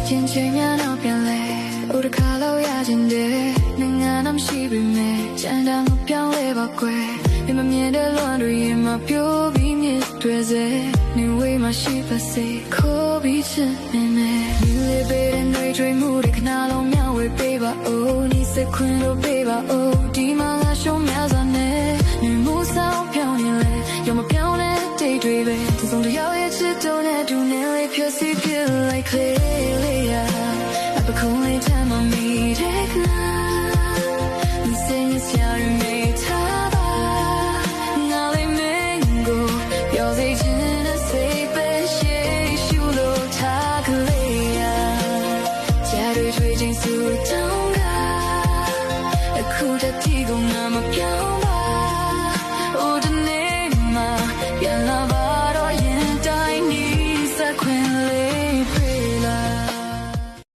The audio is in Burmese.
ချင်းချင်းများနောက်ပြန်လဲဦးတစ်ခါလောက်ရခြင်းတဲ့နိုင်ငံတော်မရှိပေမဲ့ကြံတမ်းမပြောင်းလဲပါကွယ်ဒီမမြင်တဲ့လွမ်းတွေရင်မပြိုးပြီးမြစ်တွေစေနေဝေးမှရှိပါစေခိုးပြီးချင်နေမယ်ဒီလေးပေးတဲ့နှွေတွေမှုတွေခဏလုံးမျှဝေပေးပါဦးဒီစခွန်းလို့ပေးပါဦးဒီမှာငါရှုံးများစွာနဲ့နေမှုဆောင်ပြောင်းရင်လဲရောမပြောင်းတဲ့တိတ်တွေပဲဒီဆုံးတယောက်ရဲ့ချစ်တုံးနဲ့ဒူနေလေးဖြစ်စီဖြစ်လိုက် clearlyအပခုံးလေးထမ်းမမီတဲ့ကနာဒီစင်ရစရာတွေမိထားပါငါလေးမင်းကိုပြောစေချင်တဲ့စိတ်ပဲရှိရှူလို့ထားကလေးကြားတွေတွေ့ချင်းစူတောင်း